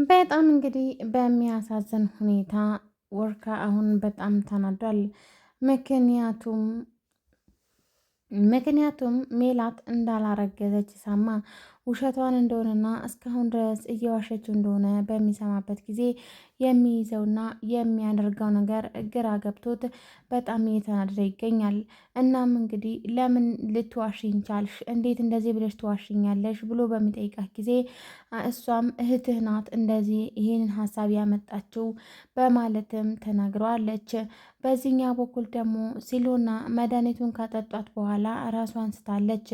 በጣም እንግዲህ በሚያሳዝን ሁኔታ ወርካ አሁን በጣም ተናዷል። ምክንያቱም ምክንያቱም ሜላት እንዳላረገዘች ሰማ። ውሸቷን እንደሆነና እስካሁን ድረስ እየዋሸችው እንደሆነ በሚሰማበት ጊዜ የሚይዘውና የሚያደርገው ነገር ግራ ገብቶት በጣም እየተናደደ ይገኛል። እናም እንግዲህ ለምን ልትዋሽኝ ቻልሽ? እንዴት እንደዚህ ብለሽ ትዋሽኛለሽ? ብሎ በሚጠይቃት ጊዜ እሷም እህትህ ናት እንደዚህ ይህንን ሀሳብ ያመጣችው በማለትም ተናግረዋለች። በዚህኛው በኩል ደግሞ ሲሎና መድኃኒቱን ካጠጧት በኋላ ራሷን ስታለች።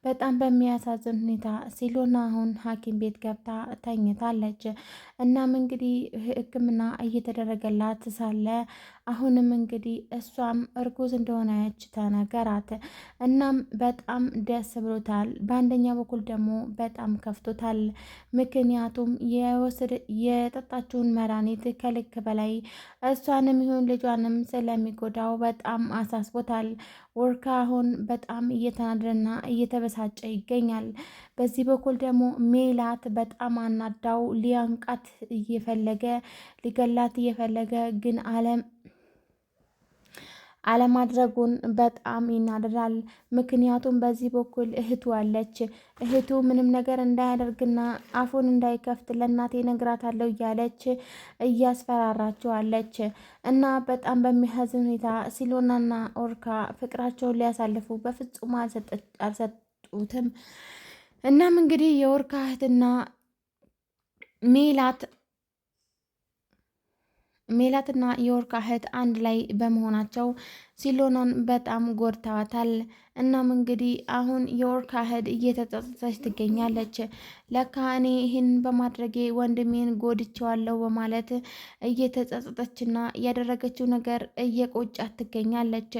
በጣም በሚያሳዝን ሁኔታ ሲሎና አሁን ሐኪም ቤት ገብታ ተኝታለች። እናም እንግዲህ ሕክምና እየተደረገላት ሳለ አሁንም እንግዲህ እሷም እርጉዝ እንደሆነች ተነገራት። እናም በጣም ደስ ብሎታል። በአንደኛ በኩል ደግሞ በጣም ከፍቶታል። ምክንያቱም የጠጣችውን መድኃኒት ከልክ በላይ እሷንም ይሁን ልጇንም ስለሚጎዳው በጣም አሳስቦታል። ወርካ አሁን በጣም እየተናደደና እየተበሳጨ ይገኛል። በዚህ በኩል ደግሞ ሜላት በጣም አናዳው ሊያንቃት እየፈለገ ሊገላት እየፈለገ ግን አለማድረጉን በጣም ይናደዳል። ምክንያቱም በዚህ በኩል እህቱ አለች። እህቱ ምንም ነገር እንዳያደርግና አፉን እንዳይከፍት ለእናቴ ነግራታለሁ እያለች እያስፈራራቸዋለች። እና በጣም በሚያዝን ሁኔታ ሲሎናና ኦርካ ፍቅራቸውን ሊያሳልፉ በፍጹም አልሰጡትም። እናም እንግዲህ የኦርካ እህትና ሜላት ሜላትና የወርቅ እህት አንድ ላይ በመሆናቸው ሲሎናን በጣም ጎድተዋታል። እናም እንግዲህ አሁን የወርቅ እህት እየተጸጸተች ትገኛለች። ለካ እኔ ይህን በማድረጌ ወንድሜን ጎድቼዋለሁ በማለት እየተጸጸተችና ያደረገችው ነገር እየቆጫት ትገኛለች።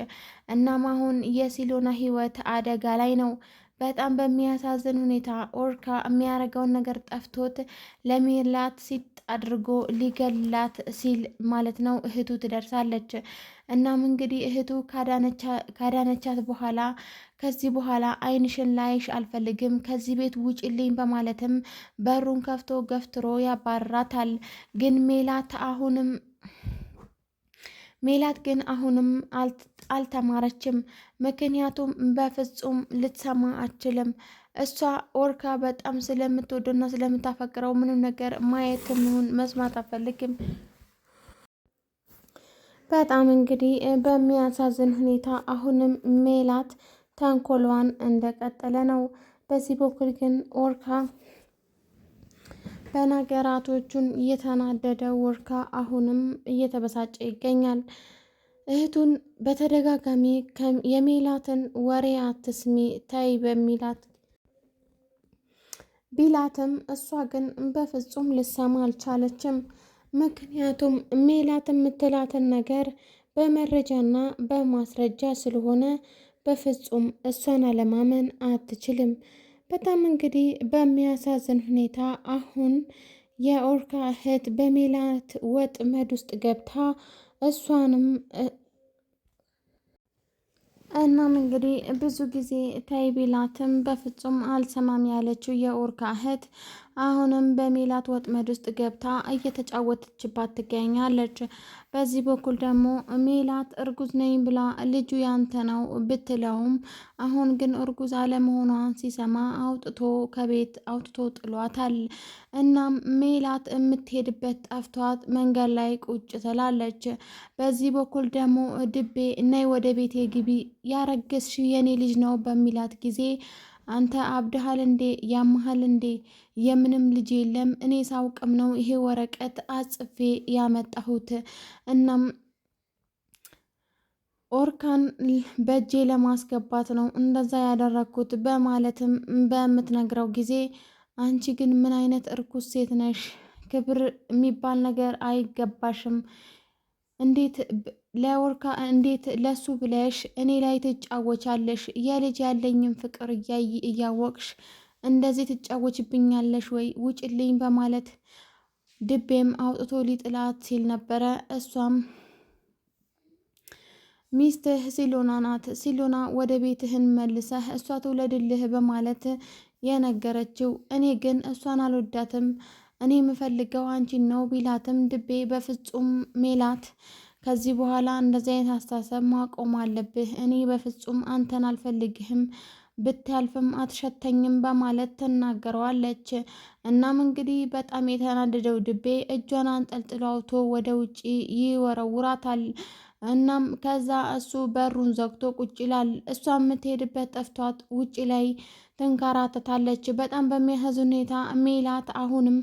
እናም አሁን የሲሎና ሕይወት አደጋ ላይ ነው። በጣም በሚያሳዝን ሁኔታ ኦርካ የሚያደርገውን ነገር ጠፍቶት ለሜላት ሲጥ አድርጎ ሊገላት ሲል ማለት ነው እህቱ ትደርሳለች። እናም እንግዲህ እህቱ ካዳነቻት በኋላ ከዚህ በኋላ ዓይንሽን ላይሽ አልፈልግም ከዚህ ቤት ውጭልኝ በማለትም በሩን ከፍቶ ገፍትሮ ያባርራታል። ግን ሜላት ግን አሁንም አልተማረችም። ምክንያቱም በፍጹም ልትሰማ አትችልም። እሷ ኦርካ በጣም ስለምትወደውና ስለምታፈቅረው ምንም ነገር ማየትም ይሁን መስማት አትፈልግም። በጣም እንግዲህ በሚያሳዝን ሁኔታ አሁንም ሜላት ተንኮሏን እንደቀጠለ ነው። በዚህ በኩል ግን ኦርካ በነገራቶቹን እየተናደደ ወርካ አሁንም እየተበሳጨ ይገኛል። እህቱን በተደጋጋሚ የሜላትን ወሬ አትስሚ ታይ ቢላትም እሷ ግን በፍጹም ልሰማ አልቻለችም። ምክንያቱም ሜላት የምትላትን ነገር በመረጃና በማስረጃ ስለሆነ በፍጹም እሷን አለማመን አትችልም። በጣም እንግዲህ በሚያሳዝን ሁኔታ አሁን የኦርካ እህት በሜላት ወጥመድ ውስጥ ገብታ እሷንም እናም እንግዲህ ብዙ ጊዜ ተይ ቢላትም በፍጹም አልሰማም ያለችው የኦርካ እህት አሁንም በሜላት ወጥመድ ውስጥ ገብታ እየተጫወተችባት ትገኛለች። በዚህ በኩል ደግሞ ሜላት እርጉዝ ነኝ ብላ ልጁ ያንተ ነው ብትለውም አሁን ግን እርጉዝ አለመሆኗን ሲሰማ ከቤት አውጥቶ ጥሏታል። እናም ሜላት የምትሄድበት ጠፍቷት መንገድ ላይ ቁጭ ትላለች። በዚህ በኩል ደግሞ ድቤ ነይ ወደ ቤቴ ግቢ ያረገዝሽ የኔ ልጅ ነው በሚላት ጊዜ አንተ አብድሃል እንዴ? ያመሃል እንዴ? የምንም ልጅ የለም እኔ ሳውቅም ነው ይሄ ወረቀት አጽፌ ያመጣሁት። እናም ኦርካን በእጄ ለማስገባት ነው እንደዛ ያደረግኩት በማለትም በምትነግረው ጊዜ አንቺ ግን ምን አይነት እርኩስ ሴት ነሽ? ክብር የሚባል ነገር አይገባሽም። እንዴት ለሱ ብለሽ እኔ ላይ ትጫወቻለሽ? የልጅ ያለኝም ፍቅር እያወቅሽ እንደዚህ ትጫወችብኛለሽ ወይ? ውጭልኝ በማለት ድቤም አውጥቶ ሊጥላት ሲል ነበረ። እሷም ሚስትህ ሲሎና ናት፣ ሲሎና ወደ ቤትህን መልሰህ እሷ ትውለድልህ በማለት የነገረችው። እኔ ግን እሷን አልወዳትም፣ እኔ የምፈልገው አንቺን ነው ቢላትም ድቤ በፍጹም ሜላት ከዚህ በኋላ እንደዚህ አይነት አስተሳሰብ ማቆም አለብህ። እኔ በፍጹም አንተን አልፈልግህም፣ ብታልፍም አትሸተኝም በማለት ትናገረዋለች። እናም እንግዲህ በጣም የተናደደው ድቤ እጇን አንጠልጥሎ አውጥቶ ወደ ውጪ ይወረውራታል። እናም ከዛ እሱ በሩን ዘግቶ ቁጭ ይላል። እሷ የምትሄድበት ጠፍቷት ውጪ ላይ ትንከራተታለች። በጣም በሚያሳዝን ሁኔታ ሜላት አሁንም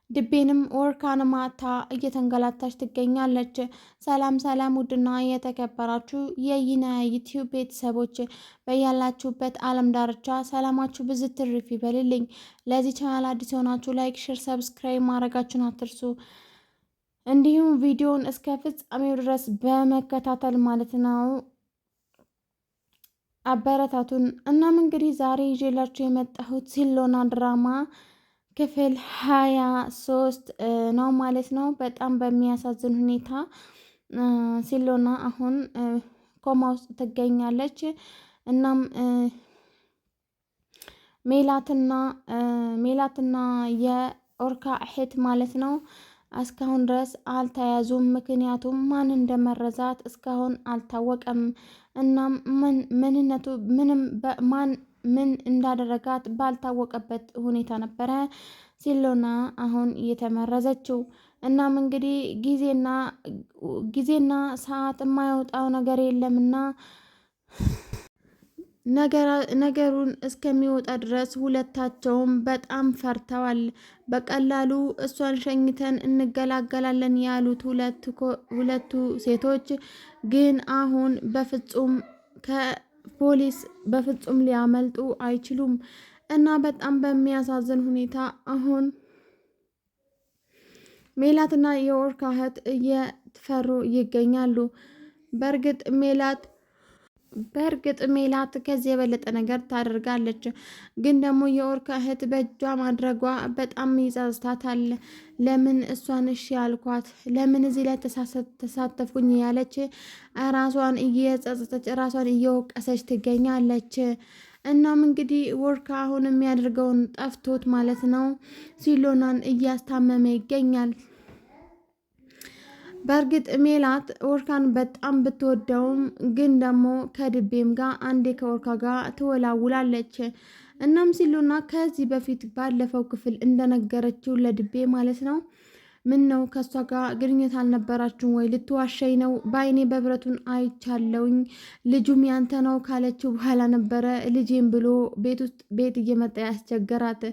ድቤንም ኦርካንም አታ እየተንገላታች ትገኛለች። ሰላም ሰላም! ውድና የተከበራችሁ የይና ዩቲዩብ ቤተሰቦች በያላችሁበት ዓለም ዳርቻ ሰላማችሁ ብዝት ትርፍ ይበልልኝ። ለዚህ ቻናል አዲስ የሆናችሁ ላይክ፣ ሼር፣ ሰብስክራይብ ማድረጋችሁን አትርሱ። እንዲሁም ቪዲዮን እስከ ፍጻሜው ድረስ በመከታተል ማለት ነው አበረታቱን። እናም እንግዲህ ዛሬ ይዤላችሁ የመጣሁት ሲሎና ድራማ ክፍል 23 ነው ማለት ነው። በጣም በሚያሳዝን ሁኔታ ሲሎና አሁን ኮማ ውስጥ ትገኛለች። እናም ሜላትና የኦርካ እህት ማለት ነው እስካሁን ድረስ አልተያዙም። ምክንያቱም ማን እንደመረዛት እስካሁን አልታወቀም። እናም ምንነቱ ማን ምን እንዳደረጋት ባልታወቀበት ሁኔታ ነበረ ሲሎና አሁን እየተመረዘችው። እናም እንግዲህ ጊዜና ሰዓት የማያወጣው ነገር የለምና ነገሩን እስከሚወጣ ድረስ ሁለታቸውም በጣም ፈርተዋል። በቀላሉ እሷን ሸኝተን እንገላገላለን ያሉት ሁለቱ ሴቶች ግን አሁን በፍጹም ከፖሊስ በፍጹም ሊያመልጡ አይችሉም እና በጣም በሚያሳዝን ሁኔታ አሁን ሜላትና የኦርካ እህት እየተፈሩ ይገኛሉ። በእርግጥ ሜላት ከዚህ የበለጠ ነገር ታደርጋለች። ግን ደግሞ የኦርካ እህት በእጇ ማድረጓ በጣም ይጸጽታታል። ለምን እሷን እሺ ያልኳት፣ ለምን እዚህ ላይ ተሳተፍኩኝ ያለች ራሷን እየጸጸተች ራሷን እየወቀሰች ትገኛለች። እናም እንግዲህ ኦርካ አሁን የሚያደርገውን ጠፍቶት ማለት ነው ሲሎናን እያስታመመ ይገኛል። በእርግጥ ሜላት ኦርካን በጣም ብትወደውም ግን ደግሞ ከድቤም ጋር አንዴ ከኦርካ ጋር ትወላውላለች። እናም ሲሉና ከዚህ በፊት ባለፈው ክፍል እንደነገረችው ለድቤ ማለት ነው ምን ነው ከእሷ ጋር ግንኙነት አልነበራችሁም ወይ? ልትዋሸኝ ነው? በአይኔ በብረቱን አይቻለውኝ ልጁም ያንተ ነው ካለችው በኋላ ነበረ ልጄም ብሎ ቤት እየመጣ ያስቸገራት።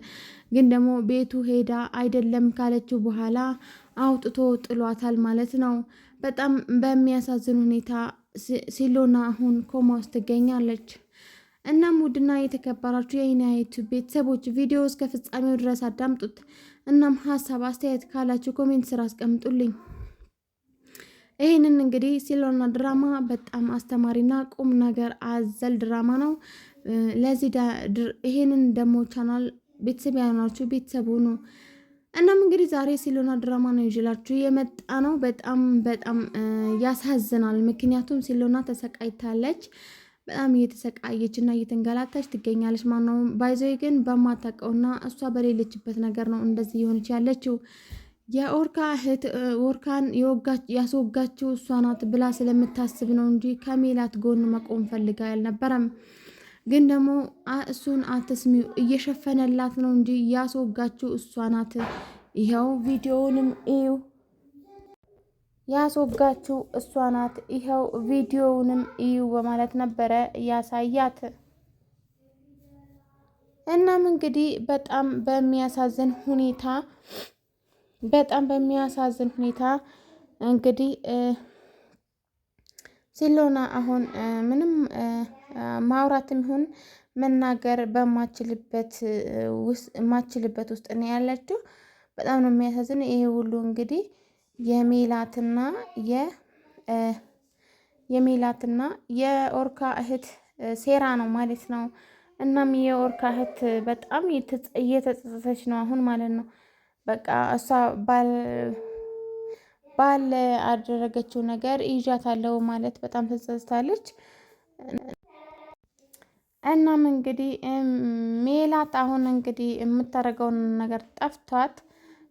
ግን ደግሞ ቤቱ ሄዳ አይደለም ካለችው በኋላ አውጥቶ ጥሏታል ማለት ነው። በጣም በሚያሳዝን ሁኔታ ሲሎና አሁን ኮማ ውስጥ ትገኛለች። እናም ውድና የተከበራችሁ የኢናየቱ ቤተሰቦች ቪዲዮ እስከ ፍጻሜው ድረስ አዳምጡት። እናም ሀሳብ አስተያየት ካላችሁ ኮሜንት ስራ አስቀምጡልኝ። ይህንን እንግዲህ ሲሎና ድራማ በጣም አስተማሪና ቁም ነገር አዘል ድራማ ነው። ለዚህ ይሄንን ደግሞ ቻናል ቤተሰብ ያናችሁ ቤተሰቡ ነው። እናም እንግዲህ ዛሬ ሲሎና ድራማ ነው ይዤላችሁ የመጣ ነው። በጣም ያሳዝናል። ምክንያቱም ሲሎና ተሰቃይታለች። በጣም እየተሰቃየች እና እየተንገላታች ትገኛለች። ማነው ባይዘይ ግን በማታውቀውና እሷ በሌለችበት ነገር ነው እንደዚህ የሆነች ያለችው። የኦርካ እህት ኦርካን ያስወጋችው እሷ ናት ብላ ስለምታስብ ነው እንጂ ከሜላት ጎን መቆም ፈልጋ ያልነበረም። ግን ደግሞ እሱን አትስሚው እየሸፈነላት ነው እንጂ ያስወጋችው እሷ ናት። ይኸው ቪዲዮውንም እዩ። ያስወጋችው እሷ ናት። ይኸው ቪዲዮውንም እዩ በማለት ነበረ ያሳያት። እናም እንግዲህ በጣም በሚያሳዝን ሁኔታ እንግዲህ ሲሎና አሁን ምንም ማውራትም ይሁን መናገር በማችልበት ውስጥ ነው ያለችው። በጣም ነው የሚያሳዝን። ይሄ ሁሉ እንግዲህ የሜላትና የኦርካ እህት ሴራ ነው ማለት ነው። እናም የኦርካ እህት በጣም እየተጸጸተች ነው አሁን ማለት ነው። በቃ እሷ ባል አደረገችው ነገር ይዣታለሁ ማለት በጣም ተጸጽታለች። እናም እንግዲህ ሜላት አሁን እንግዲህ የምታደርገውን ነገር ጠፍቷት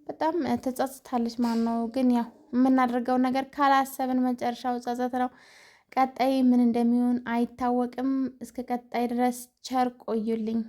በጣም ትጸጽታለች ማለት ነው። ግን ያው የምናደርገው ነገር ካላሰብን መጨረሻው ጸጸት ነው። ቀጣይ ምን እንደሚሆን አይታወቅም። እስከ ቀጣይ ድረስ ቸር ቆዩልኝ።